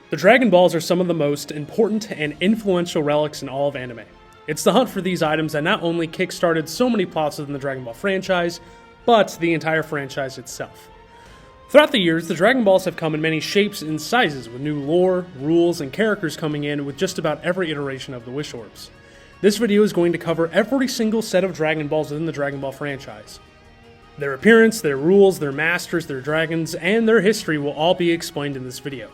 The Dragon Balls are some of the most important and influential relics in all of anime. It's the hunt for these items that not only kickstarted so many plots within the Dragon Ball franchise, but the entire franchise itself. Throughout the years, the Dragon Balls have come in many shapes and sizes, with new lore, rules, and characters coming in with just about every iteration of the Wish Orbs. This video is going to cover every single set of Dragon Balls within the Dragon Ball franchise. Their appearance, their rules, their masters, their dragons, and their history will all be explained in this video.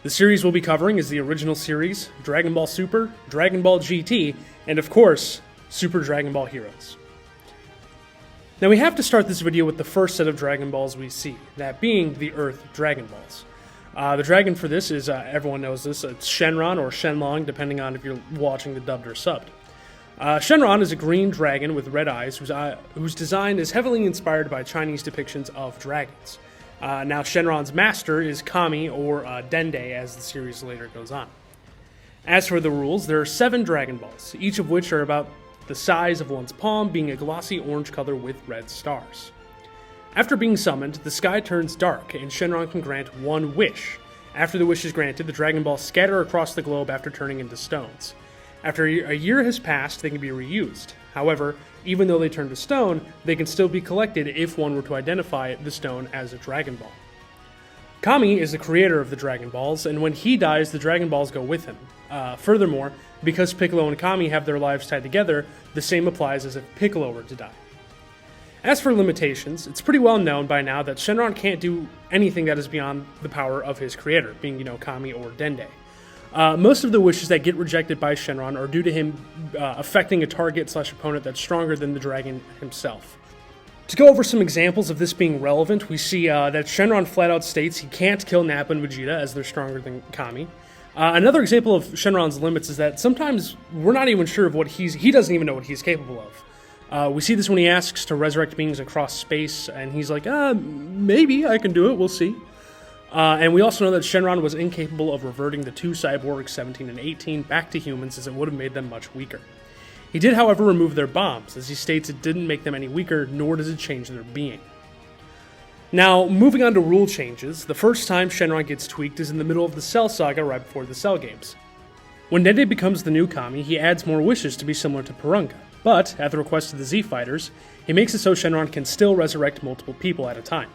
The series we'll be covering is the original series, Dragon Ball Super, Dragon Ball GT, and of course, Super Dragon Ball Heroes. Now we have to start this video with the first set of Dragon Balls we see, that being the Earth Dragon Balls. The dragon for this is, everyone knows this, it's Shenron or Shenlong, depending on if you're watching the dubbed or subbed. Shenron is a green dragon with red eyes whose design is heavily inspired by Chinese depictions of dragons. Now Shenron's master is Kami or Dende as the series later goes on. As for the rules, there are 7 Dragon Balls, each of which are about the size of one's palm, being a glossy orange color with red stars. After being summoned, the sky turns dark and Shenron can grant one wish. After the wish is granted, the Dragon Balls scatter across the globe after turning into stones. After a year has passed, they can be reused. However, even though they turn to stone, they can still be collected if one were to identify the stone as a Dragon Ball. Kami is the creator of the Dragon Balls, and when he dies, the Dragon Balls go with him. Furthermore, because Piccolo and Kami have their lives tied together, the same applies as if Piccolo were to die. As for limitations, it's pretty well known by now that Shenron can't do anything that is beyond the power of his creator, being, Kami or Dende. Most of the wishes that get rejected by Shenron are due to him affecting a target/opponent that's stronger than the dragon himself. To go over some examples of this being relevant, we see that Shenron flat out states he can't kill Nappa and Vegeta as they're stronger than Kami. Another example of Shenron's limits is that sometimes we're not even sure of what he doesn't even know what he's capable of. We see this when he asks to resurrect beings across space, and he's like, maybe I can do it, we'll see. And we also know that Shenron was incapable of reverting the 2 cyborgs, 17 and 18, back to humans, as it would have made them much weaker. He did, however, remove their bombs, as he states it didn't make them any weaker, nor does it change their being. Now, moving on to rule changes, the first time Shenron gets tweaked is in the middle of the Cell Saga right before the Cell games. When Dende becomes the new Kami, he adds more wishes to be similar to Purunga, but, at the request of the Z-Fighters, he makes it so Shenron can still resurrect multiple people at a time.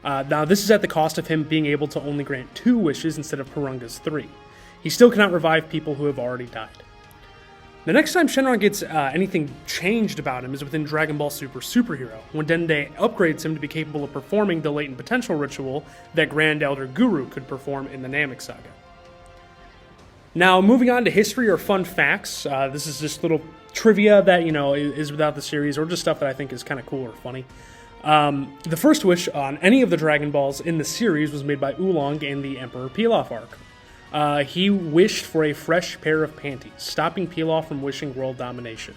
Now, this is at the cost of him being able to only grant 2 wishes instead of Purunga's 3. He still cannot revive people who have already died. The next time Shenron gets anything changed about him is within Dragon Ball Super Superhero, when Dende upgrades him to be capable of performing the latent potential ritual that Grand Elder Guru could perform in the Namek Saga. Now, moving on to history or fun facts, this is just little trivia that, is without the series, or just stuff that I think is kind of cool or funny. The first wish on any of the Dragon Balls in the series was made by Oolong in the Emperor Pilaf arc. He wished for a fresh pair of panties, stopping Pilaf from wishing world domination.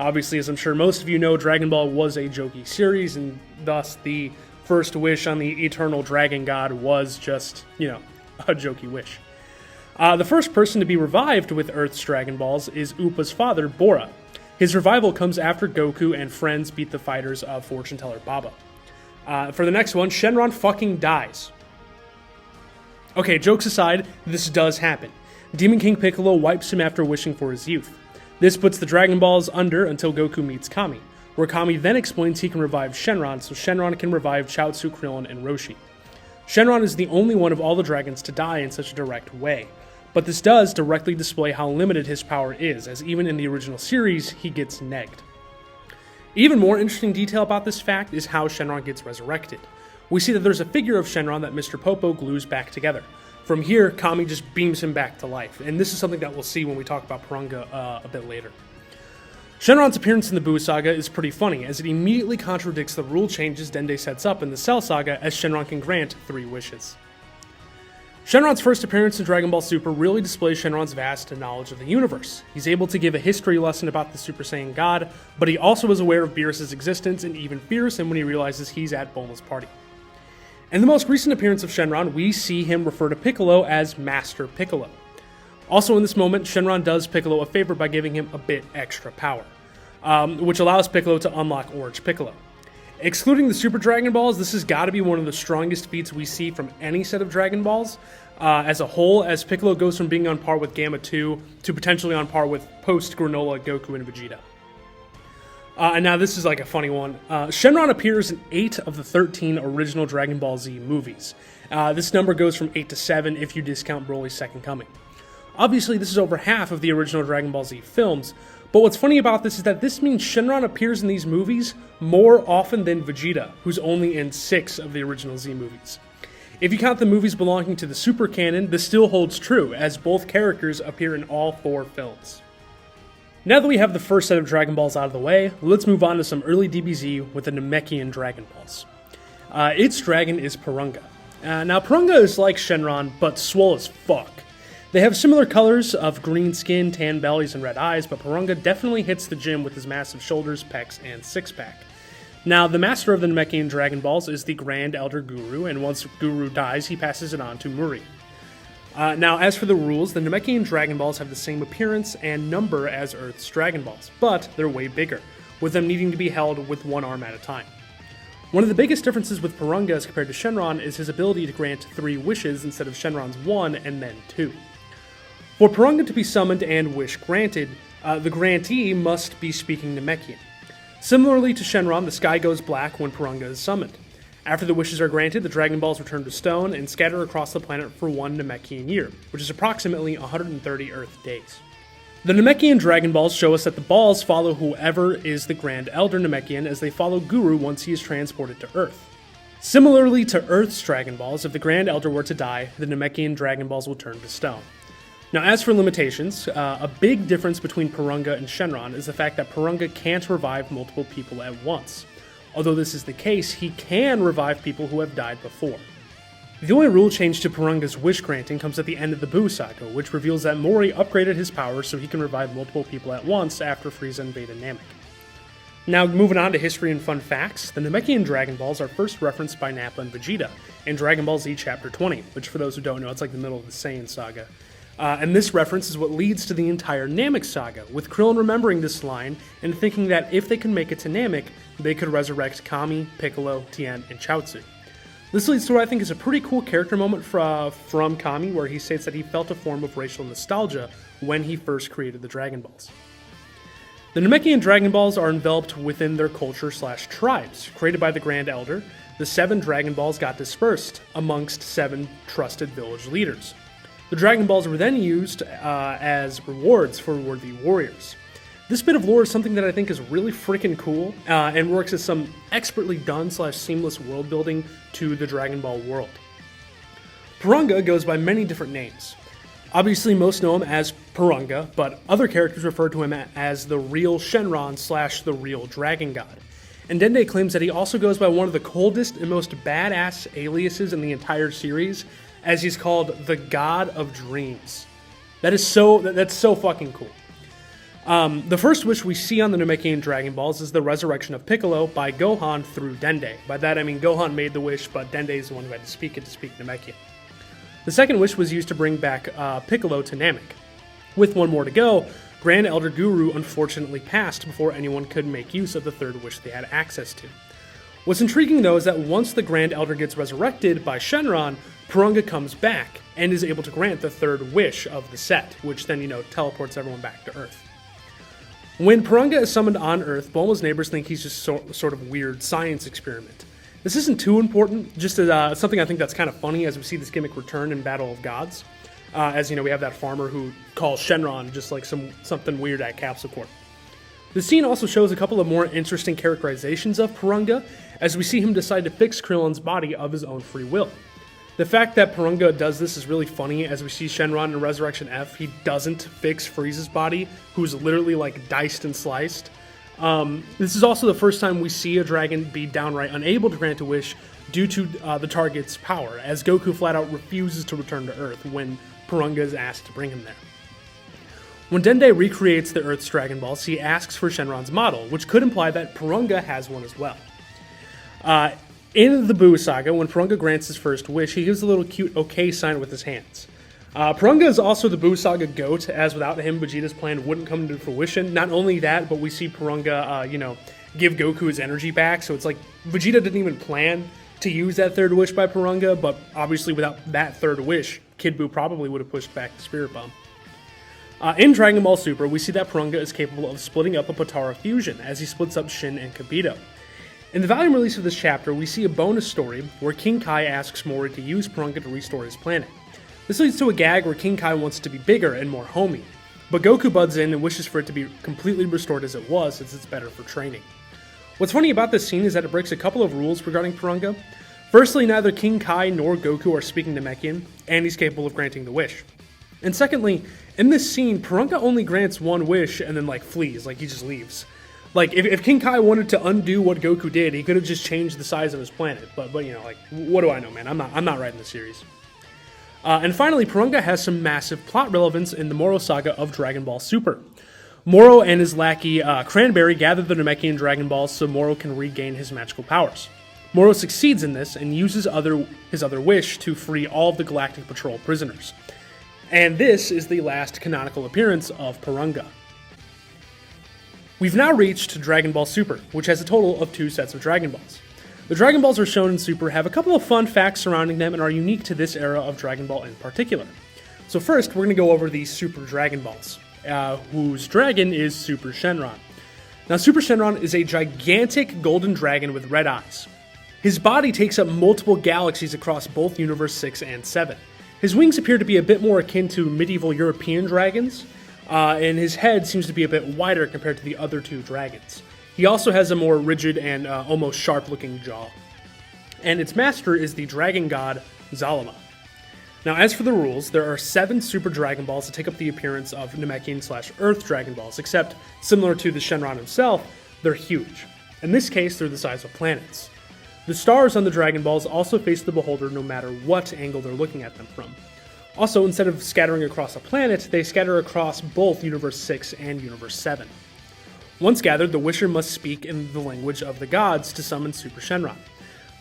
Obviously, as I'm sure most of you know, Dragon Ball was a jokey series, and thus the first wish on the Eternal Dragon God was just, a jokey wish. The first person to be revived with Earth's Dragon Balls is Upa's father, Bora. His revival comes after Goku and friends beat the fighters of Fortune Teller Baba. For the next one, Shenron fucking dies. Okay, jokes aside, this does happen. Demon King Piccolo wipes him after wishing for his youth. This puts the Dragon Balls under until Goku meets Kami, where Kami then explains he can revive Shenron, so Shenron can revive Chaozu, Krillin, and Roshi. Shenron is the only one of all the dragons to die in such a direct way, but this does directly display how limited his power is, as even in the original series, he gets negged. Even more interesting detail about this fact is how Shenron gets resurrected. We see that there's a figure of Shenron that Mr. Popo glues back together. From here, Kami just beams him back to life, and this is something that we'll see when we talk about Purunga a bit later. Shenron's appearance in the Buu Saga is pretty funny, as it immediately contradicts the rule changes Dende sets up in the Cell Saga, as Shenron can grant 3 wishes. Shenron's first appearance in Dragon Ball Super really displays Shenron's vast knowledge of the universe. He's able to give a history lesson about the Super Saiyan God, but he also is aware of Beerus' existence and even fears him when he realizes he's at Bulma's party. In the most recent appearance of Shenron, we see him refer to Piccolo as Master Piccolo. Also in this moment, Shenron does Piccolo a favor by giving him a bit extra power, which allows Piccolo to unlock Orange Piccolo. Excluding the Super Dragon Balls, this has got to be one of the strongest feats we see from any set of Dragon Balls. as a whole, as Piccolo goes from being on par with Gamma 2 to potentially on par with post-Granola Goku and Vegeta. And now this is like a funny one. Shenron appears in 8 of the 13 original Dragon Ball Z movies. This number goes from 8 to 7 if you discount Broly's Second Coming. Obviously, this is over half of the original Dragon Ball Z films, but what's funny about this is that this means Shenron appears in these movies more often than Vegeta, who's only in 6 of the original Z movies. If you count the movies belonging to the Super Canon, this still holds true, as both characters appear in all 4 films. Now that we have the first set of Dragon Balls out of the way, let's move on to some early DBZ with the Namekian Dragon Balls. Its dragon is Porunga. Now Porunga is like Shenron, but swole as fuck. They have similar colors of green skin, tan bellies, and red eyes, but Porunga definitely hits the gym with his massive shoulders, pecs, and six-pack. Now, the master of the Namekian Dragon Balls is the Grand Elder Guru, and once Guru dies, he passes it on to Muri. Now, as for the rules, the Namekian Dragon Balls have the same appearance and number as Earth's Dragon Balls, but they're way bigger, with them needing to be held with one arm at a time. One of the biggest differences with Porunga as compared to Shenron is his ability to grant 3 wishes instead of Shenron's 1 and then 2. For Porunga to be summoned and wish granted, the grantee must be speaking Namekian. Similarly to Shenron, the sky goes black when Porunga is summoned. After the wishes are granted, the Dragon Balls return to stone and scatter across the planet for 1 Namekian year, which is approximately 130 Earth days. The Namekian Dragon Balls show us that the balls follow whoever is the Grand Elder Namekian as they follow Guru once he is transported to Earth. Similarly to Earth's Dragon Balls, if the Grand Elder were to die, the Namekian Dragon Balls will turn to stone. Now, as for limitations, a big difference between Porunga and Shenron is the fact that Porunga can't revive multiple people at once. Although this is the case, he can revive people who have died before. The only rule change to Porunga's wish granting comes at the end of the Buu Saga, which reveals that Mori upgraded his powers so he can revive multiple people at once after Frieza invaded Namek. Now, moving on to history and fun facts, the Namekian Dragon Balls are first referenced by Nappa and Vegeta in Dragon Ball Z Chapter 20, which for those who don't know, it's like the middle of the Saiyan saga. And this reference is what leads to the entire Namek saga, with Krillin remembering this line and thinking that if they could make it to Namek, they could resurrect Kami, Piccolo, Tien, and Chaozu. This leads to what I think is a pretty cool character moment from Kami, where he states that he felt a form of racial nostalgia when he first created the Dragon Balls. The Namekian Dragon Balls are enveloped within their culture/tribes. Created by the Grand Elder, the 7 Dragon Balls got dispersed amongst 7 trusted village leaders. The Dragon Balls were then used as rewards for worthy warriors. This bit of lore is something that I think is really freaking cool and works as some expertly done / seamless world building to the Dragon Ball world. Porunga goes by many different names. Obviously, most know him as Porunga, but other characters refer to him as the real Shenron / the real Dragon God. And Dende claims that he also goes by one of the coldest and most badass aliases in the entire series, as he's called the God of Dreams. That's so fucking cool. The first wish we see on the Namekian Dragon Balls is the resurrection of Piccolo by Gohan through Dende. By that I mean Gohan made the wish, but Dende is the one who had to speak it to speak Namekian. The second wish was used to bring back Piccolo to Namek. With one more to go, Grand Elder Guru unfortunately passed before anyone could make use of the third wish they had access to. What's intriguing though is that once the Grand Elder gets resurrected by Shenron, Porunga comes back and is able to grant the third wish of the set, which then, teleports everyone back to Earth. When Porunga is summoned on Earth, Bulma's neighbors think he's just sort of weird science experiment. This isn't too important, just as something I think that's kind of funny as we see this gimmick return in Battle of Gods. We have that farmer who calls Shenron just like something weird at Capsule Corp. The scene also shows a couple of more interesting characterizations of Porunga, as we see him decide to fix Krillin's body of his own free will. The fact that Porunga does this is really funny, as we see Shenron in Resurrection F, he doesn't fix Frieza's body, who's literally like diced and sliced. This is also the first time we see a dragon be downright unable to grant a wish due to the target's power, as Goku flat out refuses to return to Earth when Porunga is asked to bring him there. When Dende recreates the Earth's Dragon Balls, he asks for Shenron's model, which could imply that Porunga has one as well. In the Buu Saga, when Porunga grants his first wish, he gives a little cute okay sign with his hands. Porunga is also the Buu Saga GOAT, as without him, Vegeta's plan wouldn't come to fruition. Not only that, but we see Porunga, give Goku his energy back, so it's like Vegeta didn't even plan to use that third wish by Porunga, but obviously without that third wish, Kid Buu probably would have pushed back the Spirit Bomb. In Dragon Ball Super, we see that Porunga is capable of splitting up a Potara fusion as he splits up Shin and Kibito. In the volume release of this chapter, we see a bonus story where King Kai asks Mori to use Porunga to restore his planet. This leads to a gag where King Kai wants to be bigger and more homey, but Goku buds in and wishes for it to be completely restored as it was, since it's better for training. What's funny about this scene is that it breaks a couple of rules regarding Porunga. Firstly, neither King Kai nor Goku are speaking Namekian, and he's capable of granting the wish. And secondly, in this scene, Porunga only grants one wish and then, flees, he just leaves. If King Kai wanted to undo what Goku did, he could have just changed the size of his planet. But what do I know, man? I'm not writing the series. And finally, Porunga has some massive plot relevance in the Moro saga of Dragon Ball Super. Moro and his lackey, Cranberry, gather the Namekian Dragon Balls so Moro can regain his magical powers. Moro succeeds in this and uses his other wish to free all of the Galactic Patrol prisoners. And this is the last canonical appearance of Porunga. We've now reached Dragon Ball Super, which has a total of 2 sets of Dragon Balls. The Dragon Balls are shown in Super have a couple of fun facts surrounding them and are unique to this era of Dragon Ball in particular. So first, we're going to go over the Super Dragon Balls, whose dragon is Super Shenron. Now, Super Shenron is a gigantic golden dragon with red eyes. His body takes up multiple galaxies across both Universe 6 and 7. His wings appear to be a bit more akin to medieval European dragons, and his head seems to be a bit wider compared to the other 2 dragons. He also has a more rigid and almost sharp-looking jaw. And its master is the dragon god Zalama. Now, as for the rules, there are 7 Super Dragon Balls that take up the appearance of Namekian/Earth Dragon Balls, except, similar to the Shenron himself, they're huge. In this case, they're the size of planets. The stars on the Dragon Balls also face the beholder no matter what angle they're looking at them from. Also, instead of scattering across a planet, they scatter across both Universe 6 and Universe 7. Once gathered, the Wisher must speak in the language of the gods to summon Super Shenron.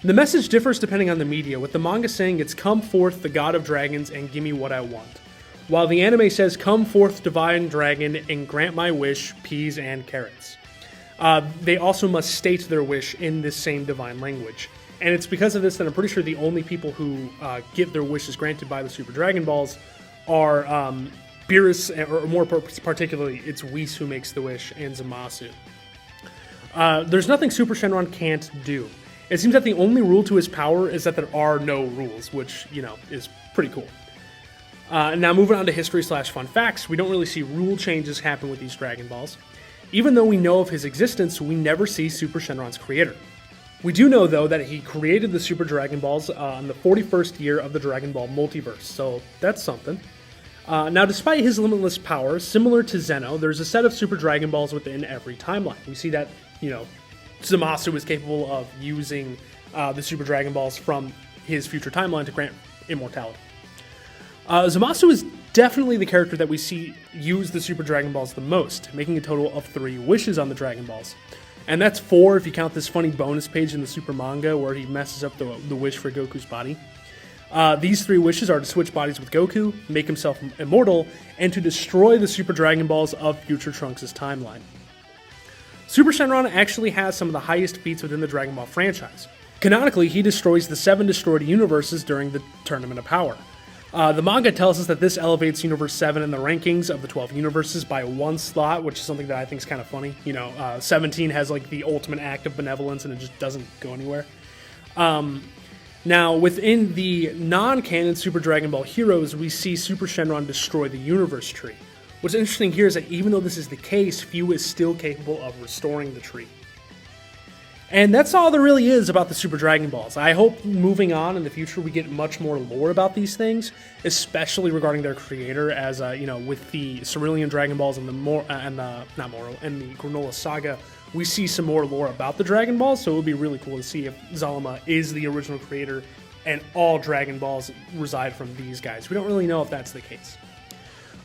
The message differs depending on the media, with the manga saying it's "Come forth, the god of dragons, and give me what I want," while the anime says "Come forth, divine dragon, and grant my wish, peas and carrots." They also must state their wish in this same divine language. And it's because of this that I'm pretty sure the only people who get their wishes granted by the Super Dragon Balls are Beerus, or more particularly, it's Whis who makes the wish, and Zamasu. There's nothing Super Shenron can't do. It seems that the only rule to his power is that there are no rules, which, is pretty cool. Now moving on to history/fun facts, we don't really see rule changes happen with these Dragon Balls. Even though we know of his existence, we never see Super Shenron's creator. We do know, though, that he created the Super Dragon Balls on the 41st year of the Dragon Ball multiverse, so that's something. Now, despite his limitless power, similar to Zeno, there's a set of Super Dragon Balls within every timeline. We see that, Zamasu is capable of using the Super Dragon Balls from his future timeline to grant immortality. Zamasu is definitely the character that we see use the Super Dragon Balls the most, making a total of 3 wishes on the Dragon Balls. And that's 4 if you count this funny bonus page in the Super manga where he messes up the wish for Goku's body. These 3 wishes are to switch bodies with Goku, make himself immortal, and to destroy the Super Dragon Balls of future Trunks' timeline. Super Shenron actually has some of the highest feats within the Dragon Ball franchise. Canonically, he destroys the 7 destroyed universes during the Tournament of Power. The manga tells us that this elevates Universe 7 in the rankings of the 12 universes by 1 slot, which is something that I think is kind of funny. 17 has the ultimate act of benevolence and it just doesn't go anywhere. Now, within the non-canon Super Dragon Ball heroes, we see Super Shenron destroy the universe tree. What's interesting here is that even though this is the case, Fu is still capable of restoring the tree. And that's all there really is about the Super Dragon Balls. I hope moving on in the future we get much more lore about these things, especially regarding their creator, as with the Cerulean Dragon Balls and the Granola Saga, we see some more lore about the Dragon Balls, so it would be really cool to see if Zalama is the original creator and all Dragon Balls reside from these guys. We don't really know if that's the case.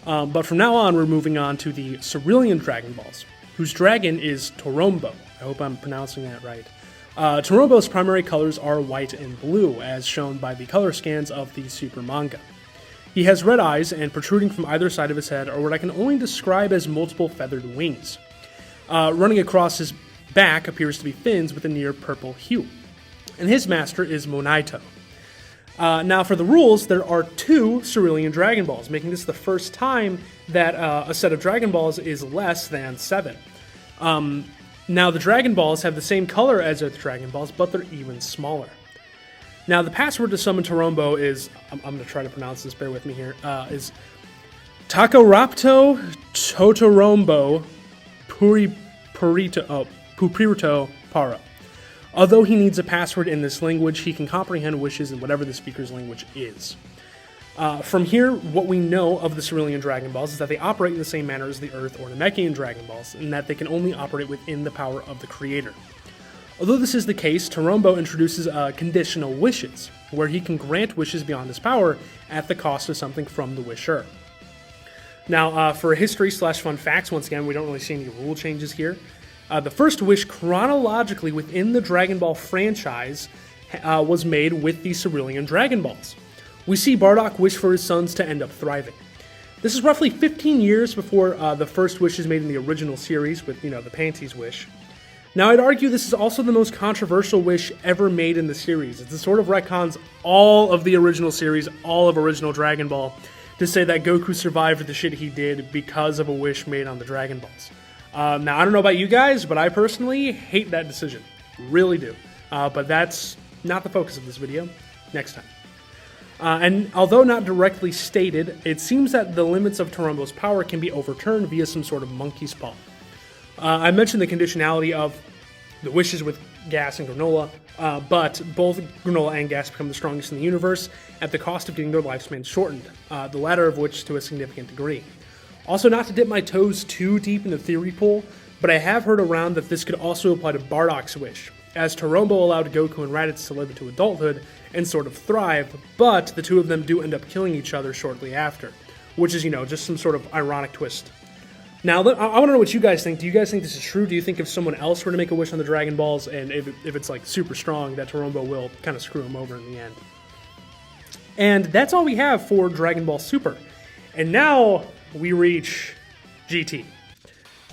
But from now on, we're moving on to the Cerulean Dragon Balls, whose dragon is Torombo. I hope I'm pronouncing that right. Torombo's primary colors are white and blue, as shown by the color scans of the Super manga. He has red eyes, and protruding from either side of his head are what I can only describe as multiple feathered wings. Running across his back appears to be fins with a near purple hue. And his master is Monaito. Now for the rules, there are 2 Cerulean Dragon Balls, making this the first time that a set of Dragon Balls is less than 7. Now the Dragon Balls have the same color as the Dragon Balls, but they're even smaller. Now the password to summon Torombo is, I'm going to try to pronounce this, bear with me here, is Takarapto Totorombo Pupirito Para. Although he needs a password in this language, he can comprehend wishes in whatever the speaker's language is. From here, what we know of the Cerulean Dragon Balls is that they operate in the same manner as the Earth or Namekian Dragon Balls, and that they can only operate within the power of the Creator. Although this is the case, Torombo introduces conditional wishes, where he can grant wishes beyond his power at the cost of something from the wisher. Now, for history/fun facts, once again, we don't really see any rule changes here. The first wish chronologically within the Dragon Ball franchise was made with the Cerulean Dragon Balls. We see Bardock wish for his sons to end up thriving. This is roughly 15 years before the first wish is made in the original series with, the Panties wish. Now, I'd argue this is also the most controversial wish ever made in the series. It sort of retcons all of the original series, all of original Dragon Ball, to say that Goku survived the shit he did because of a wish made on the Dragon Balls. Now, I don't know about you guys, but I personally hate that decision. Really do. But that's not the focus of this video. Next time. And although not directly stated, it seems that the limits of Torombo's power can be overturned via some sort of monkey's paw. I mentioned the conditionality of the wishes with Gas and Granola, but both Granola and Gas become the strongest in the universe at the cost of getting their lifespan shortened, the latter of which to a significant degree. Also, not to dip my toes too deep in the theory pool, but I have heard around that this could also apply to Bardock's wish, as Torombo allowed Goku and Raditz to live into adulthood and sort of thrive, but the two of them do end up killing each other shortly after, which is, just some sort of ironic twist. Now, I want to know what you guys think. Do you guys think this is true? Do you think if someone else were to make a wish on the Dragon Balls, and if it's like super strong, that Torombo will kind of screw him over in the end? And that's all we have for Dragon Ball Super. And now we reach GT.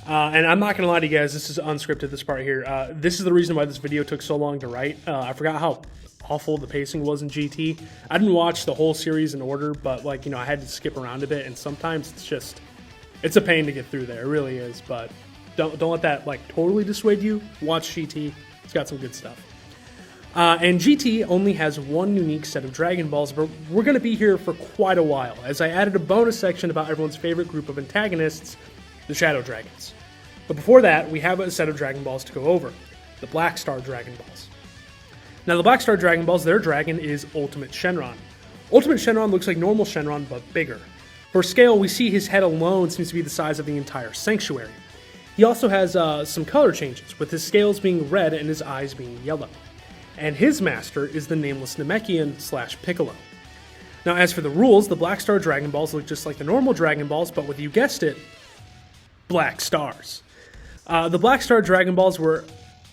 And I'm not going to lie to you guys, this is unscripted, this part here. This is the reason why this video took so long to write. I forgot how awful the pacing was in GT. I didn't watch the whole series in order, but I had to skip around a bit, and sometimes it's a pain to get through there. It really is, but don't let that totally dissuade you. Watch GT. It's got some good stuff. And GT only has one unique set of Dragon Balls, but we're going to be here for quite a while, as I added a bonus section about everyone's favorite group of antagonists, the Shadow Dragons. But before that, we have a set of Dragon Balls to go over, the Black Star Dragon Balls. Now, the Black Star Dragon Balls, their dragon is Ultimate Shenron. Ultimate Shenron looks like normal Shenron, but bigger. For scale, we see his head alone seems to be the size of the entire sanctuary. He also has some color changes, with his scales being red and his eyes being yellow. And his master is the nameless Namekian/Piccolo. Now, as for the rules, the Black Star Dragon Balls look just like the normal Dragon Balls, but with, you guessed it, black stars. The Black Star Dragon Balls were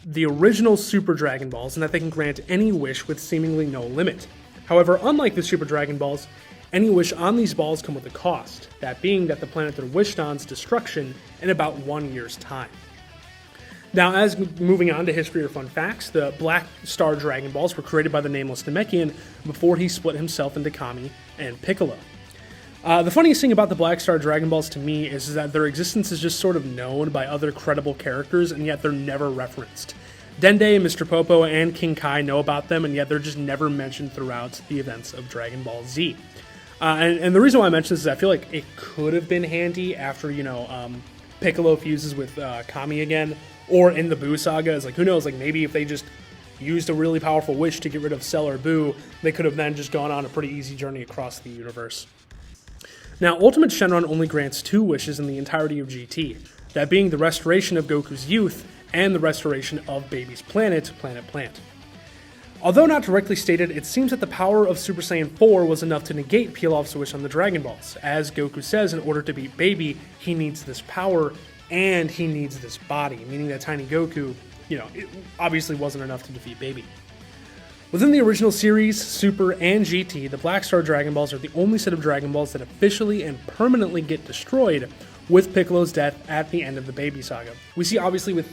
the original Super Dragon Balls in that they can grant any wish with seemingly no limit. However, unlike the Super Dragon Balls, any wish on these balls come with a cost, that being that the planet they're wished on's destruction in about 1 year's time. Now, as moving on to history or fun facts, the Black Star Dragon Balls were created by the nameless Namekian before he split himself into Kami and Piccolo. The funniest thing about the Black Star Dragon Balls to me is that their existence is just sort of known by other credible characters, and yet they're never referenced. Dende, Mr. Popo, and King Kai know about them, and yet they're just never mentioned throughout the events of Dragon Ball Z. And the reason why I mention this is I feel like it could have been handy after, Piccolo fuses with Kami again, or in the Buu saga. It's who knows, maybe if they just used a really powerful wish to get rid of Cell or Buu, they could have then just gone on a pretty easy journey across the universe. Now, Ultimate Shenron only grants 2 wishes in the entirety of GT, that being the restoration of Goku's youth and the restoration of Baby's planet, Planet Plant. Although not directly stated, it seems that the power of Super Saiyan 4 was enough to negate Pilaf's wish on the Dragon Balls. As Goku says, in order to beat Baby, he needs this power and he needs this body, meaning that Tiny Goku, it obviously wasn't enough to defeat Baby. Within the original series, Super, and GT, the Black Star Dragon Balls are the only set of Dragon Balls that officially and permanently get destroyed with Piccolo's death at the end of the Baby saga. We see, obviously, with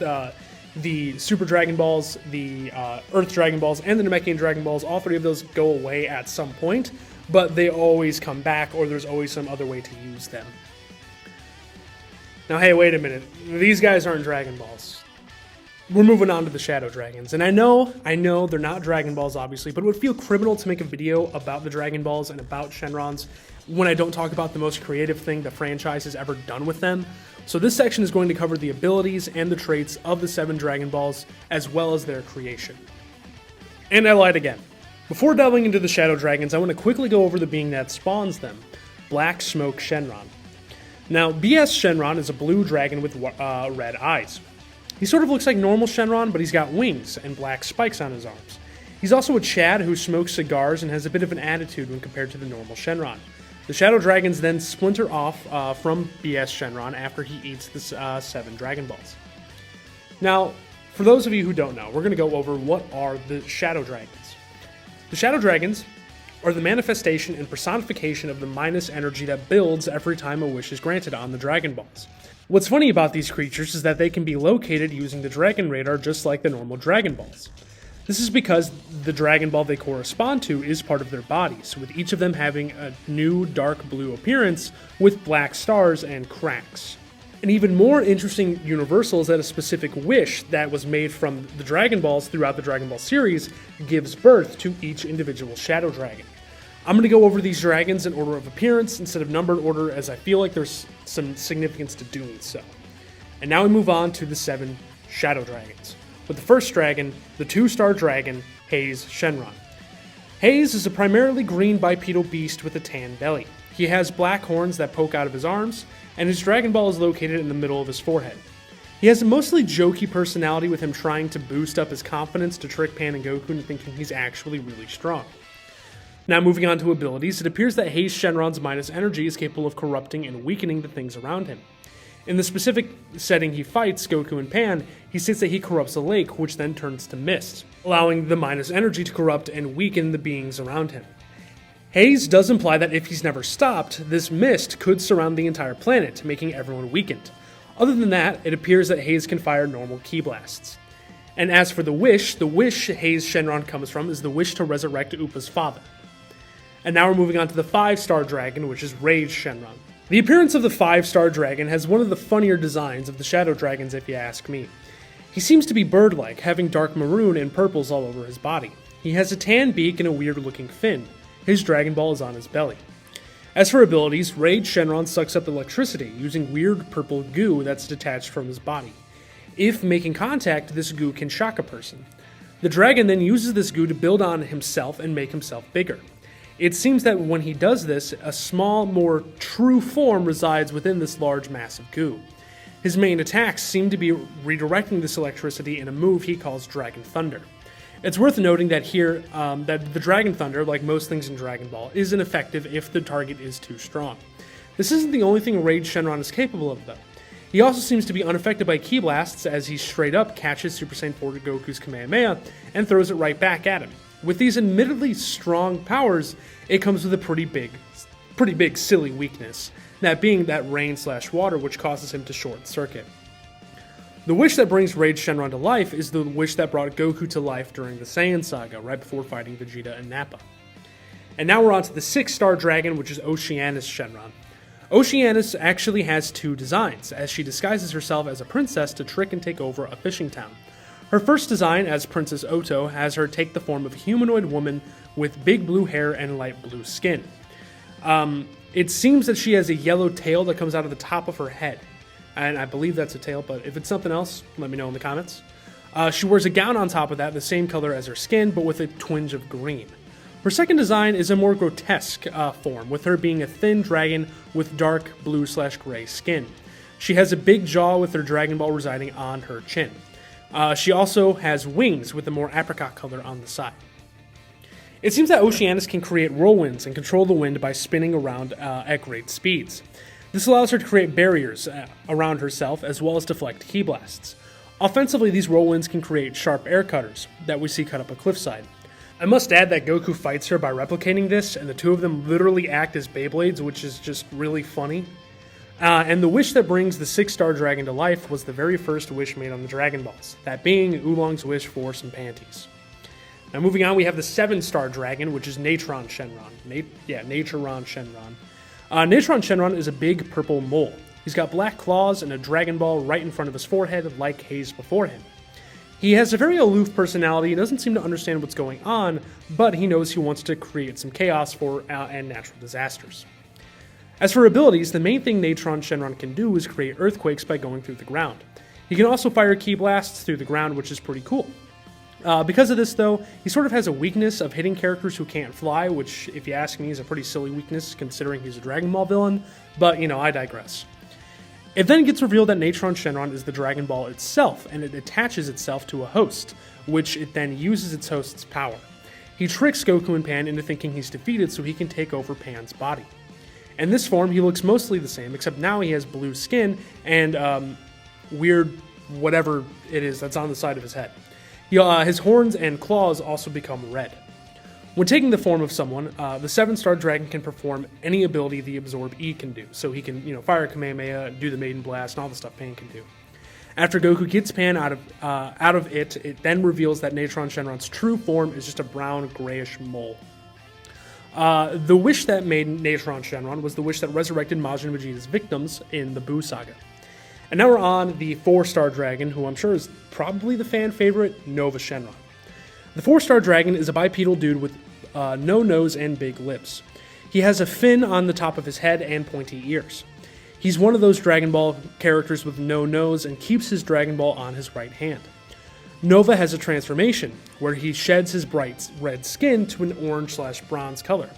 The Super Dragon Balls, the Earth Dragon Balls, and the Namekian Dragon Balls, all three of those go away at some point, but they always come back, or there's always some other way to use them. Now, hey, wait a minute. These guys aren't Dragon Balls. We're moving on to the Shadow Dragons, and I know they're not Dragon Balls, obviously, but it would feel criminal to make a video about the Dragon Balls and about Shenrons when I don't talk about the most creative thing the franchise has ever done with them. So this section is going to cover the abilities and the traits of the 7 Dragon Balls, as well as their creation. And I lied again. Before delving into the Shadow Dragons, I want to quickly go over the being that spawns them, Black Smoke Shenron. Now, BS Shenron is a blue dragon with red eyes. He sort of looks like normal Shenron, but he's got wings and black spikes on his arms. He's also a Chad who smokes cigars and has a bit of an attitude when compared to the normal Shenron. The Shadow Dragons then splinter off from BS Shenron after he eats the 7 Dragon Balls. Now, for those of you who don't know, we're going to go over what are the Shadow Dragons. The Shadow Dragons are the manifestation and personification of the minus energy that builds every time a wish is granted on the Dragon Balls. What's funny about these creatures is that they can be located using the Dragon Radar just like the normal Dragon Balls. This is because the Dragon Ball they correspond to is part of their bodies, with each of them having a new dark blue appearance with black stars and cracks. An even more interesting universal is that a specific wish that was made from the Dragon Balls throughout the Dragon Ball series gives birth to each individual Shadow Dragon. I'm going to go over these dragons in order of appearance instead of numbered order, as I feel like there's some significance to doing so. And now we move on to the 7 Shadow Dragons. With the first dragon, the 2-star dragon, Haze Shenron. Haze is a primarily green bipedal beast with a tan belly. He has black horns that poke out of his arms, and his Dragon Ball is located in the middle of his forehead. He has a mostly jokey personality, with him trying to boost up his confidence to trick Pan and Goku into thinking he's actually really strong. Now moving on to abilities, it appears that Haze Shenron's minus energy is capable of corrupting and weakening the things around him. In the specific setting he fights Goku and Pan, he states that he corrupts a lake, which then turns to mist, allowing the minus energy to corrupt and weaken the beings around him. Haze does imply that if he's never stopped, this mist could surround the entire planet, making everyone weakened. Other than that, it appears that Haze can fire normal ki blasts. And as for the wish Haze Shenron comes from is the wish to resurrect Upa's father. And now we're moving on to the 5-star dragon, which is Rage Shenron. The appearance of the 5-star dragon has one of the funnier designs of the Shadow Dragons, if you ask me. He seems to be bird-like, having dark maroon and purples all over his body. He has a tan beak and a weird-looking fin. His Dragon Ball is on his belly. As for abilities, Rage Shenron sucks up electricity using weird purple goo that's detached from his body. If making contact, this goo can shock a person. The dragon then uses this goo to build on himself and make himself bigger. It seems that when he does this, a small, more true form resides within this large mass of goo. His main attacks seem to be redirecting this electricity in a move he calls Dragon Thunder. It's worth noting that here, that the Dragon Thunder, like most things in Dragon Ball, is ineffective if the target is too strong. This isn't the only thing Rage Shenron is capable of, though. He also seems to be unaffected by ki blasts, as he straight up catches Super Saiyan 4 Goku's Kamehameha and throws it right back at him. With these admittedly strong powers, it comes with a pretty big silly weakness, that being that rain/water, which causes him to short circuit. The wish that brings Rage Shenron to life is the wish that brought Goku to life during the Saiyan saga, right before fighting Vegeta and Nappa. And now we're on to the 6-star dragon, which is Oceanus Shenron. Oceanus actually has 2 designs, as she disguises herself as a princess to trick and take over a fishing town. Her first design, as Princess Oto, has her take the form of a humanoid woman with big blue hair and light blue skin. It seems that she has a yellow tail that comes out of the top of her head. And I believe that's a tail, but if it's something else, let me know in the comments. She wears a gown on top of that, the same color as her skin, but with a twinge of green. Her second design is a more grotesque form, with her being a thin dragon with dark blue/gray skin. She has a big jaw with her Dragon Ball residing on her chin. She also has wings with a more apricot color on the side. It seems that Oceanus can create whirlwinds and control the wind by spinning around at great speeds. This allows her to create barriers around herself as well as deflect ki blasts. Offensively, these whirlwinds can create sharp air cutters that we see cut up a cliffside. I must add that Goku fights her by replicating this, and the two of them literally act as Beyblades, which is just really funny. And the wish that brings the 6-star dragon to life was the very first wish made on the Dragon Balls, that being Oolong's wish for some panties. Now moving on, we have the 7-star dragon, which is Natron Shenron. Natron Shenron. Natron Shenron is a big purple mole. He's got black claws and a Dragon Ball right in front of his forehead, like Haze before him. He has a very aloof personality, doesn't seem to understand what's going on, but he knows he wants to create some chaos and natural disasters. As for abilities, the main thing Natron Shenron can do is create earthquakes by going through the ground. He can also fire ki blasts through the ground, which is pretty cool. Because of this, though, he sort of has a weakness of hitting characters who can't fly, which, if you ask me, is a pretty silly weakness considering he's a Dragon Ball villain, but, I digress. It then gets revealed that Natron Shenron is the Dragon Ball itself, and it attaches itself to a host, which it then uses its host's power. He tricks Goku and Pan into thinking he's defeated so he can take over Pan's body. In this form, he looks mostly the same, except now he has blue skin and weird whatever it is that's on the side of his head. His horns and claws also become red. When taking the form of someone, the 7-star dragon can perform any ability the Absorb E can do. So he can, fire a Kamehameha, do the Maiden Blast, and all the stuff Pan can do. After Goku gets Pan out of it, it then reveals that Natron Shenron's true form is just a brown, grayish mole. The wish that made Natron Shenron was the wish that resurrected Majin Vegeta's victims in the Buu Saga. And now we're on the 4-star dragon, who I'm sure is probably the fan favorite, Nova Shenron. The 4-star dragon is a bipedal dude with no nose and big lips. He has a fin on the top of his head and pointy ears. He's one of those Dragon Ball characters with no nose and keeps his Dragon Ball on his right hand. Nova has a transformation, where he sheds his bright red skin to an orange/bronze color.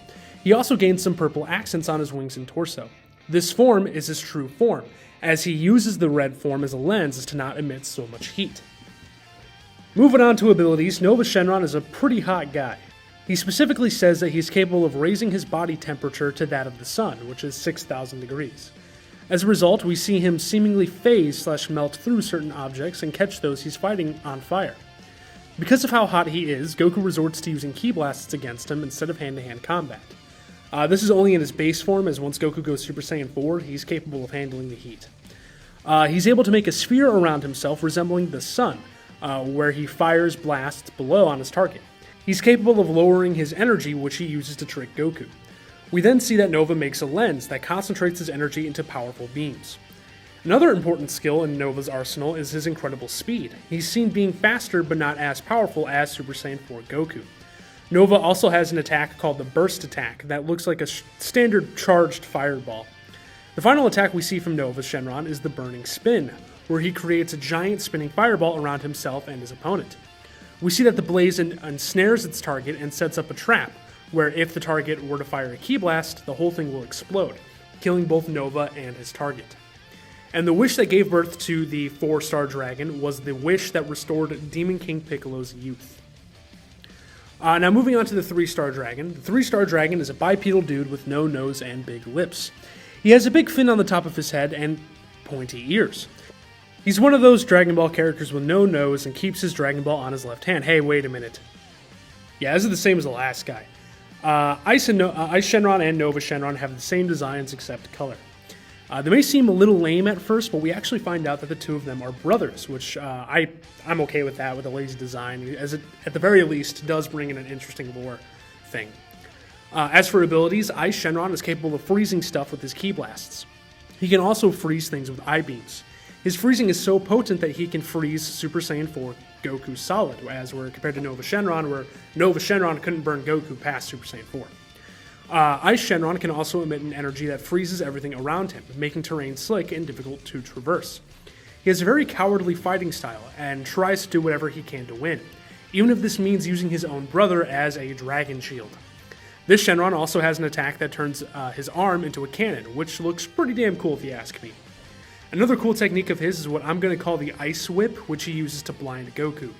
He also gains some purple accents on his wings and torso. This form is his true form, as he uses the red form as a lens to not emit so much heat. Moving on to abilities, Nova Shenron is a pretty hot guy. He specifically says that he's capable of raising his body temperature to that of the sun, which is 6,000 degrees. As a result, we see him seemingly phase/melt through certain objects and catch those he's fighting on fire. Because of how hot he is, Goku resorts to using ki blasts against him instead of hand-to-hand combat. This is only in his base form, as once Goku goes Super Saiyan 4, he's capable of handling the heat. He's able to make a sphere around himself resembling the sun, where he fires blasts below on his target. He's capable of lowering his energy, which he uses to trick Goku. We then see that Nova makes a lens that concentrates his energy into powerful beams. Another important skill in Nova's arsenal is his incredible speed. He's seen being faster but not as powerful as Super Saiyan 4 Goku. Nova also has an attack called the Burst Attack that looks like a standard charged fireball. The final attack we see from Nova Shenron is the Burning Spin, where he creates a giant spinning fireball around himself and his opponent. We see that the blaze ensnares its target and sets up a trap, where if the target were to fire a ki blast, the whole thing will explode, killing both Nova and his target. And the wish that gave birth to the 4-star dragon was the wish that restored Demon King Piccolo's youth. Now moving on to the 3-star dragon. The 3-star dragon is a bipedal dude with no nose and big lips. He has a big fin on the top of his head and pointy ears. He's one of those Dragon Ball characters with no nose and keeps his Dragon Ball on his left hand. Hey, wait a minute. Yeah, this is the same as the last guy. Ice Shenron and Nova Shenron have the same designs except color. They may seem a little lame at first, but we actually find out that the two of them are brothers, which I'm okay with that, with a lazy design, as it, at the very least, does bring in an interesting lore thing. As for abilities, Ice Shenron is capable of freezing stuff with his ki blasts. He can also freeze things with eye beams. His freezing is so potent that he can freeze Super Saiyan 4 Goku solid, as we're compared to Nova Shenron, where Nova Shenron couldn't burn Goku past Super Saiyan 4. Ice Shenron can also emit an energy that freezes everything around him, making terrain slick and difficult to traverse. He has a very cowardly fighting style, and tries to do whatever he can to win, even if this means using his own brother as a dragon shield. This Shenron also has an attack that turns his arm into a cannon, which looks pretty damn cool if you ask me. Another cool technique of his is what I'm going to call the Ice Whip, which he uses to blind Goku.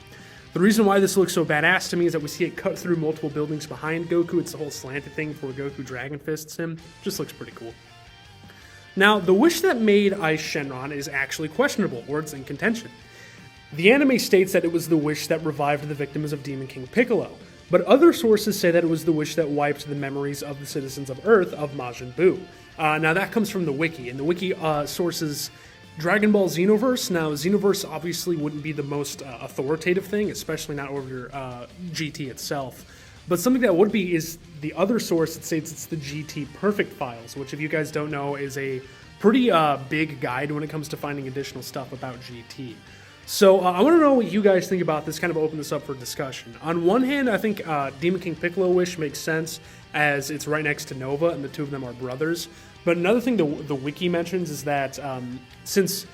The reason why this looks so badass to me is that we see it cut through multiple buildings behind Goku. It's the whole slanted thing before Goku Dragon Fists him. Just looks pretty cool. Now, the wish that made Ice Shenron is actually questionable, or it's in contention. The anime states that it was the wish that revived the victims of Demon King Piccolo, but other sources say that it was the wish that wiped the memories of the citizens of Earth of Majin Buu. Now that comes from the wiki, and the wiki sources Dragon Ball Xenoverse. Now Xenoverse obviously wouldn't be the most authoritative thing, especially not over GT itself. But something that would be is the other source that states it's the GT Perfect files, which if you guys don't know is a pretty big guide when it comes to finding additional stuff about GT. So I want to know what you guys think about this, kind of open this up for discussion. On one hand, I think Demon King Piccolo Wish makes sense as it's right next to Nova and the two of them are brothers. But another thing the wiki mentions is that since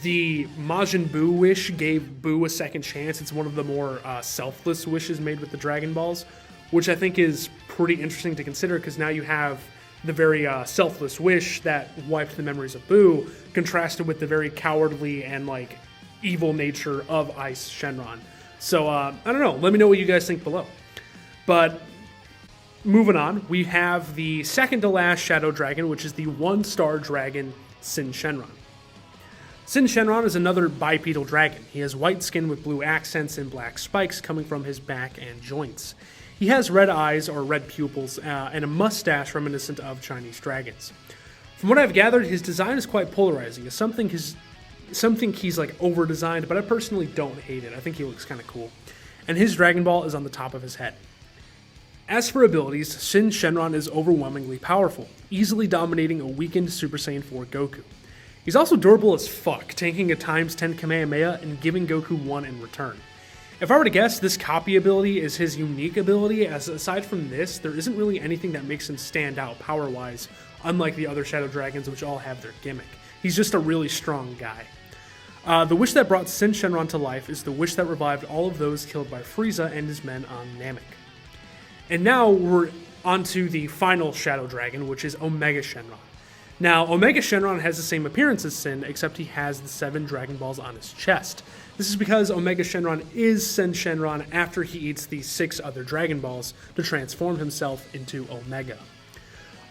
the Majin Buu wish gave Buu a second chance, it's one of the more selfless wishes made with the Dragon Balls, which I think is pretty interesting to consider because now you have the very selfless wish that wiped the memories of Buu contrasted with the very cowardly and like evil nature of Ice Shenron. So I don't know, let me know what you guys think below. But moving on, we have the second to last Shadow Dragon, which is the 1-star dragon Sin Shenron. Sin Shenron is another bipedal dragon. He has white skin with blue accents and black spikes coming from his back and joints. He has red eyes or red pupils and a mustache reminiscent of Chinese dragons. From what I've gathered, his design is quite polarizing. Some think he's like over-designed, but I personally don't hate it. I think he looks kind of cool. And his Dragon Ball is on the top of his head. As for abilities, Sin Shenron is overwhelmingly powerful, easily dominating a weakened Super Saiyan 4 Goku. He's also durable as fuck, tanking a ×10 Kamehameha and giving Goku one in return. If I were to guess, this copy ability is his unique ability, as aside from this, there isn't really anything that makes him stand out power-wise, unlike the other Shadow Dragons which all have their gimmick. He's just a really strong guy. The wish that brought Sin Shenron to life is the wish that revived all of those killed by Frieza and his men on Namek. And now we're onto the final Shadow Dragon, which is Omega Shenron. Now, Omega Shenron has the same appearance as Sin, except he has the 7 Dragon Balls on his chest. This is because Omega Shenron is Sin Shenron after he eats the 6 other Dragon Balls to transform himself into Omega.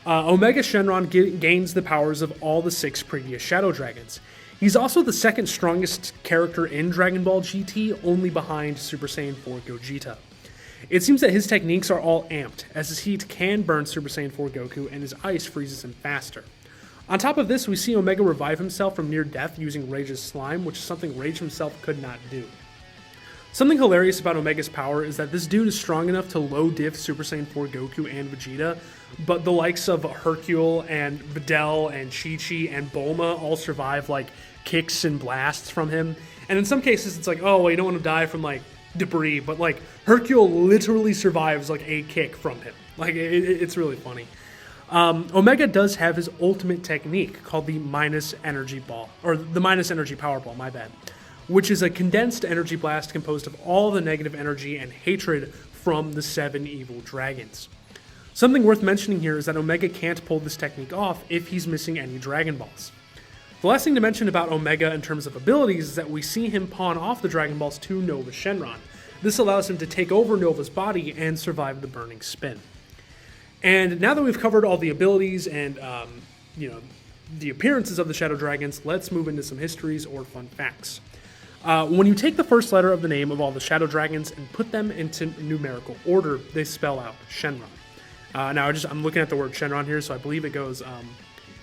Omega Shenron gains the powers of all the 6 previous Shadow Dragons. He's also the second strongest character in Dragon Ball GT, only behind Super Saiyan 4 Gogeta. It seems that his techniques are all amped, as his heat can burn Super Saiyan 4 Goku and his ice freezes him faster. On top of this, we see Omega revive himself from near death using Rage's slime, which is something Rage himself could not do. Something hilarious about Omega's power is that this dude is strong enough to low diff Super Saiyan 4 Goku and Vegeta, but the likes of Hercule and Videl and Chi-Chi and Bulma all survive like kicks and blasts from him. And in some cases it's like, oh, well, you don't want to die from like debris, but like Hercule literally survives like a kick from him. Like it's really funny. Omega does have his ultimate technique called the minus energy ball, or the minus energy power ball, my bad, which is a condensed energy blast composed of all the negative energy and hatred from the 7 evil dragons. Something worth mentioning here is that Omega can't pull this technique off if he's missing any Dragon Balls. The last thing to mention about Omega in terms of abilities is that we see him pawn off the Dragon Balls to Nova Shenron. This allows him to take over Nova's body and survive the burning spin. And now that we've covered all the abilities and, the appearances of the Shadow Dragons, let's move into some histories or fun facts. When you take the first letter of the name of all the Shadow Dragons and put them into numerical order, they spell out Shenron. Now, I'm looking at the word Shenron here, so I believe it goes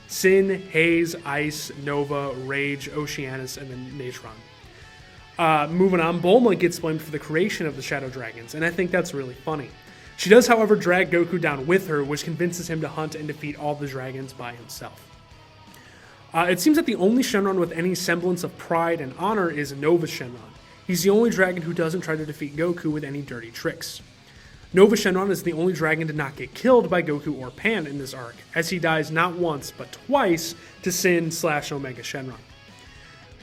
Sin, Haze, Ice, Nova, Rage, Oceanus, and then Natron. Moving on, Bulma gets blamed for the creation of the Shadow Dragons, and I think that's really funny. She does, however, drag Goku down with her, which convinces him to hunt and defeat all the dragons by himself. It seems that the only Shenron with any semblance of pride and honor is Nova Shenron. He's the only dragon who doesn't try to defeat Goku with any dirty tricks. Nova Shenron is the only dragon to not get killed by Goku or Pan in this arc, as he dies not once, but twice to Sin/Omega Shenron.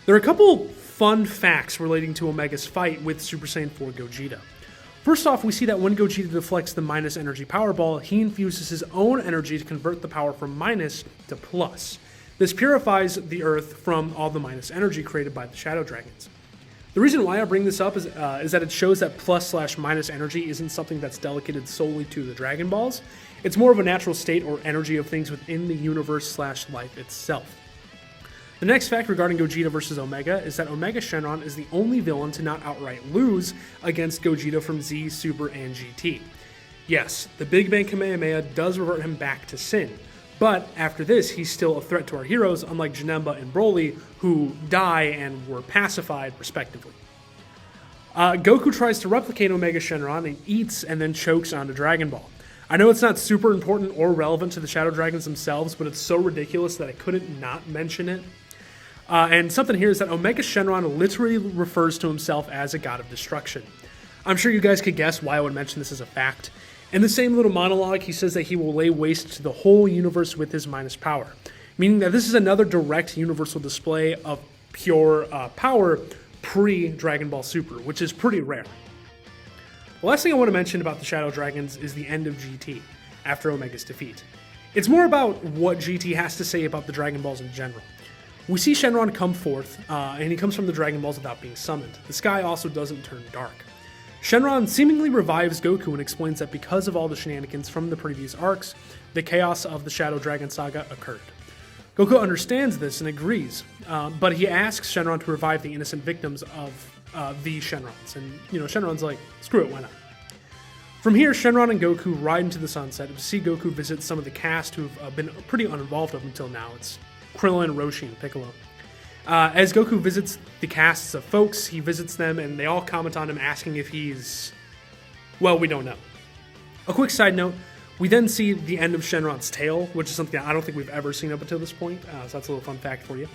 There are a couple fun facts relating to Omega's fight with Super Saiyan 4 Gogeta. First off, we see that when Gogeta deflects the minus energy power ball, he infuses his own energy to convert the power from minus to plus. This purifies the Earth from all the minus energy created by the Shadow Dragons. The reason why I bring this up is that it shows that plus/minus energy isn't something that's delegated solely to the Dragon Balls. It's more of a natural state or energy of things within the universe/life itself. The next fact regarding Gogeta versus Omega is that Omega Shenron is the only villain to not outright lose against Gogeta from Z, Super, and GT. Yes, the Big Bang Kamehameha does revert him back to Sin, But after this, he's still a threat to our heroes, unlike Janemba and Broly, who die and were pacified, respectively. Goku tries to replicate Omega Shenron and eats and then chokes onto Dragon Ball. I know it's not super important or relevant to the Shadow Dragons themselves, but it's so ridiculous that I couldn't not mention it. And something here is that Omega Shenron literally refers to himself as a god of destruction. I'm sure you guys could guess why I would mention this as a fact. In the same little monologue, he says that he will lay waste to the whole universe with his minus power, meaning that this is another direct universal display of pure power pre-Dragon Ball Super, which is pretty rare. The last thing I want to mention about the Shadow Dragons is the end of GT, after Omega's defeat. It's more about what GT has to say about the Dragon Balls in general. We see Shenron come forth, and he comes from the Dragon Balls without being summoned. The sky also doesn't turn dark. Shenron seemingly revives Goku and explains that because of all the shenanigans from the previous arcs, the chaos of the Shadow Dragon saga occurred. Goku understands this and agrees, but he asks Shenron to revive the innocent victims of the Shenrons. And, Shenron's like, screw it, why not? From here, Shenron and Goku ride into the sunset to see Goku visit some of the cast who've been pretty uninvolved up until now. It's Krillin, Roshi, and Piccolo. As Goku visits the casts of folks, he visits them and they all comment on him, asking if he's... well, we don't know. A quick side note, we then see the end of Shenron's tail, which is something I don't think we've ever seen up until this point, so that's a little fun fact for you.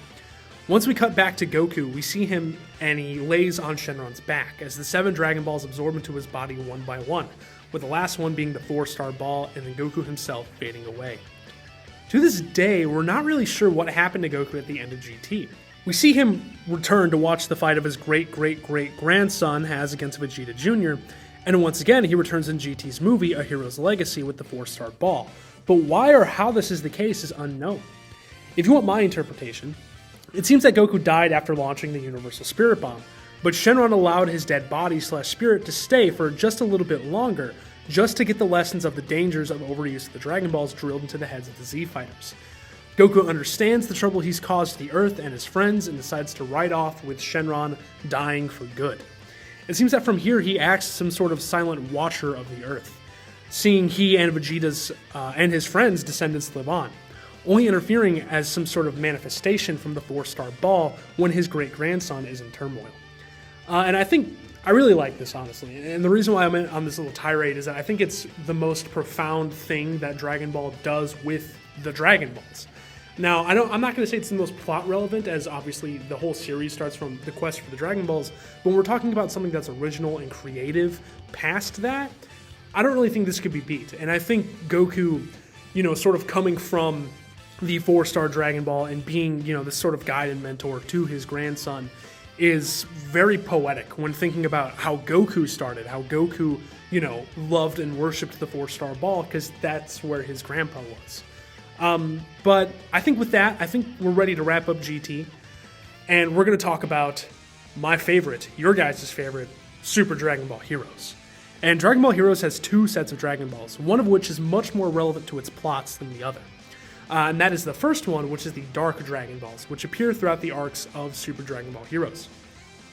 Once we cut back to Goku, we see him and he lays on Shenron's back as the 7 Dragon Balls absorb into his body one by one, with the last one being the 4-star ball and then Goku himself fading away. To this day, we're not really sure what happened to Goku at the end of GT. We see him return to watch the fight of his great-great-great-grandson has against Vegeta Jr., and once again, he returns in GT's movie, A Hero's Legacy, with the 4-star ball. But why or how this is the case is unknown. If you want my interpretation, it seems that Goku died after launching the Universal Spirit Bomb, but Shenron allowed his dead body/spirit to stay for just a little bit longer, just to get the lessons of the dangers of overuse of the Dragon Balls drilled into the heads of the Z Fighters. Goku understands the trouble he's caused to the Earth and his friends and decides to ride off with Shenron dying for good. It seems that from here he acts as some sort of silent watcher of the Earth, seeing he and Vegeta's and his friends' descendants live on, only interfering as some sort of manifestation from the 4-star ball when his great-grandson is in turmoil. And I really like this, honestly, and the reason why I'm on this little tirade is that I think it's the most profound thing that Dragon Ball does with the Dragon Balls. Now, I'm not going to say it's the most plot relevant, as obviously the whole series starts from the quest for the Dragon Balls, but when we're talking about something that's original and creative past that, I don't really think this could be beat. And I think Goku, sort of coming from the 4-star Dragon Ball and being, this sort of guide and mentor to his grandson is very poetic when thinking about how Goku started, how Goku, loved and worshipped the 4-star ball because that's where his grandpa was. But I think with that, I think we're ready to wrap up GT, and we're going to talk about my favorite, your guys' favorite, Super Dragon Ball Heroes. And Dragon Ball Heroes has 2 sets of Dragon Balls, one of which is much more relevant to its plots than the other. And that is the first one, which is the Dark Dragon Balls, which appear throughout the arcs of Super Dragon Ball Heroes.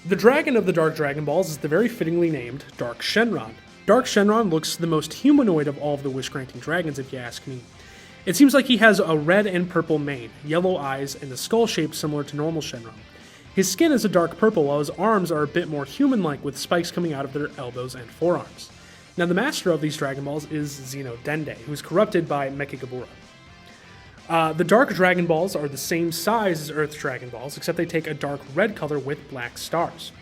The dragon of the Dark Dragon Balls is the very fittingly named Dark Shenron. Dark Shenron looks the most humanoid of all of the wish-granting dragons, if you ask me. It seems like he has a red and purple mane, yellow eyes, and a skull shape similar to normal Shenron. His skin is a dark purple, while his arms are a bit more human-like, with spikes coming out of their elbows and forearms. Now, the master of these Dragon Balls is Xeno Dende, who is corrupted by Mechagabura. The Dark Dragon Balls are the same size as Earth's Dragon Balls, except they take a dark red color with black stars.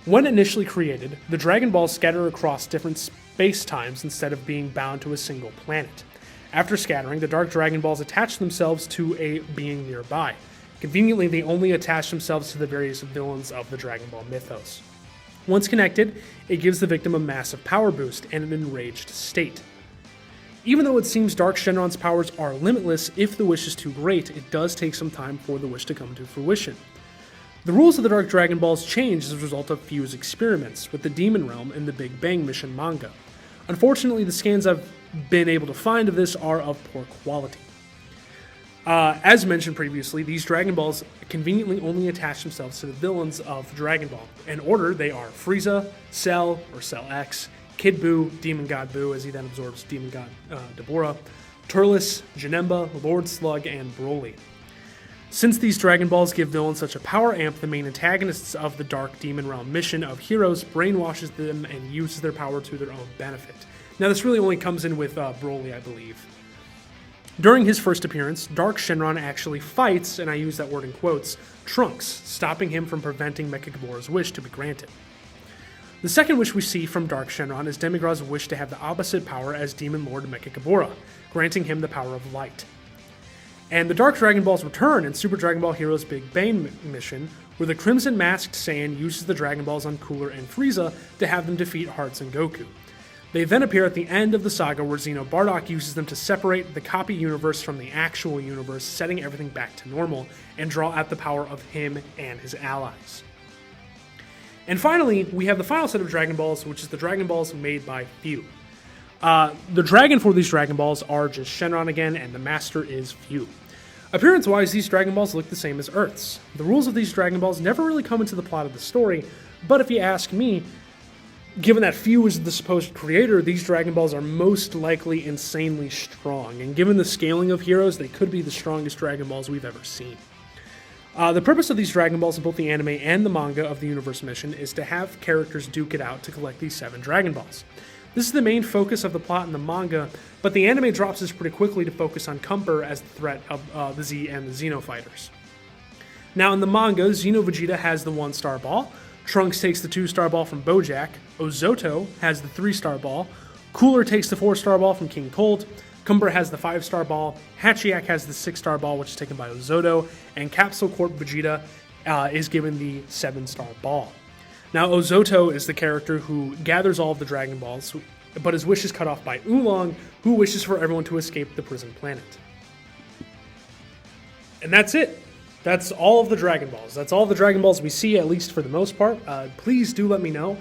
When initially created, the Dragon Balls scatter across different space-times instead of being bound to a single planet. After scattering, the Dark Dragon Balls attach themselves to a being nearby. Conveniently, they only attach themselves to the various villains of the Dragon Ball mythos. Once connected, it gives the victim a massive power boost and an enraged state. Even though it seems Dark Shenron's powers are limitless, if the wish is too great, it does take some time for the wish to come to fruition. The rules of the Dark Dragon Balls change as a result of Fuse experiments with the Demon Realm in the Big Bang Mission manga. Unfortunately, the scans I've been able to find of this are of poor quality. As mentioned previously, these Dragon Balls conveniently only attach themselves to the villains of Dragon Ball. In order, they are Frieza, Cell, or Cell X, Kid Buu, Demon God Buu, as he then absorbs Demon God Dabura, Turles, Janemba, Lord Slug, and Broly. Since these Dragon Balls give villains such a power amp, the main antagonists of the Dark Demon Realm mission of Heroes brainwashes them and uses their power to their own benefit. Now this really only comes in with Broly, I believe. During his first appearance, Dark Shenron actually fights, and I use that word in quotes, Trunks, stopping him from preventing Mechagora's wish to be granted. The second wish we see from Dark Shenron is Demigra's wish to have the opposite power as Demon Lord Mechagabora, granting him the power of light. And the Dark Dragon Balls return in Super Dragon Ball Heroes Big Bang mission, where the Crimson Masked Saiyan uses the Dragon Balls on Cooler and Frieza to have them defeat Hearts and Goku. They then appear at the end of the saga where Xeno Bardock uses them to separate the copy universe from the actual universe, setting everything back to normal, and draw out the power of him and his allies. And finally, we have the final set of Dragon Balls, which is the Dragon Balls made by Fu. The dragon for these Dragon Balls are just Shenron again, and the master is Fu. Appearance-wise, these Dragon Balls look the same as Earth's. The rules of these Dragon Balls never really come into the plot of the story, but if you ask me, given that Fu is the supposed creator, these Dragon Balls are most likely insanely strong, and given the scaling of Heroes, they could be the strongest Dragon Balls we've ever seen. The purpose of these Dragon Balls in both the anime and the manga of the Universe mission is to have characters duke it out to collect these 7 Dragon Balls. This is the main focus of the plot in the manga, but the anime drops this pretty quickly to focus on Kumper as the threat of the Z and the Xeno fighters. Now in the manga, Xeno Vegeta has the 1-star ball, Trunks takes the 2-star ball from Bojack, Ozoto has the 3-star ball, Cooler takes the 4-star ball from King Cold, Kumper has the 5-star ball, Hachiyak has the 6-star ball, which is taken by Ozoto, and Capsule Corp Vegeta is given the 7-star ball. Now Ozoto is the character who gathers all of the Dragon Balls, but his wish is cut off by Oolong, who wishes for everyone to escape the prison planet. And that's it. That's all of the Dragon Balls. That's all the Dragon Balls we see, at least for the most part. Please do let me know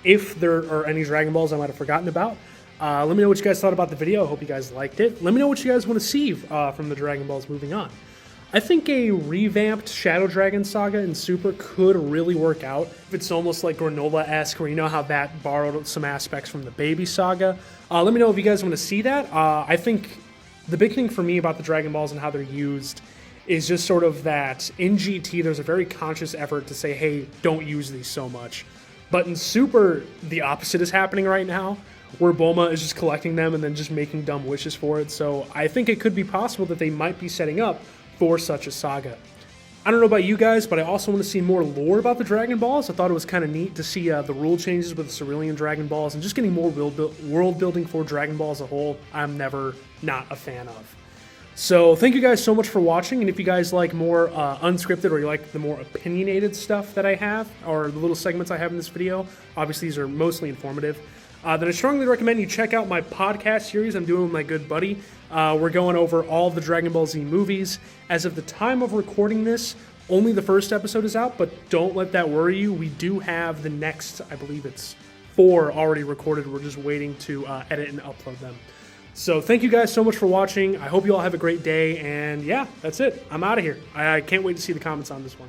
if there are any Dragon Balls I might have forgotten about. Let me know what you guys thought about the video. I hope you guys liked it. Let me know what you guys want to see from the Dragon Balls moving on. I think a revamped Shadow Dragon saga in Super could really work out. If it's almost like Granola-esque, where you know how that borrowed some aspects from the Baby saga. Let me know if you guys want to see that. I think the big thing for me about the Dragon Balls and how they're used is just sort of that in GT there's a very conscious effort to say, hey, don't use these so much. But in Super, the opposite is happening right now, where Bulma is just collecting them and then just making dumb wishes for it. So I think it could be possible that they might be setting up for such a saga. I don't know about you guys, but I also want to see more lore about the Dragon Balls. I thought it was kind of neat to see the rule changes with the Cerulean Dragon Balls and just getting more world building for Dragon Ball as a whole. I'm never not a fan of. So thank you guys so much for watching, and if you guys like more unscripted or you like the more opinionated stuff that I have, or the little segments I have in this video, obviously these are mostly informative, then I strongly recommend you check out my podcast series I'm doing with my good buddy. We're going over all the Dragon Ball Z movies. As of the time of recording this, only the first episode is out, but don't let that worry you. We do have the next, I believe it's 4 already recorded. We're just waiting to edit and upload them. So thank you guys so much for watching. I hope you all have a great day, and yeah, that's it. I'm out of here. I can't wait to see the comments on this one.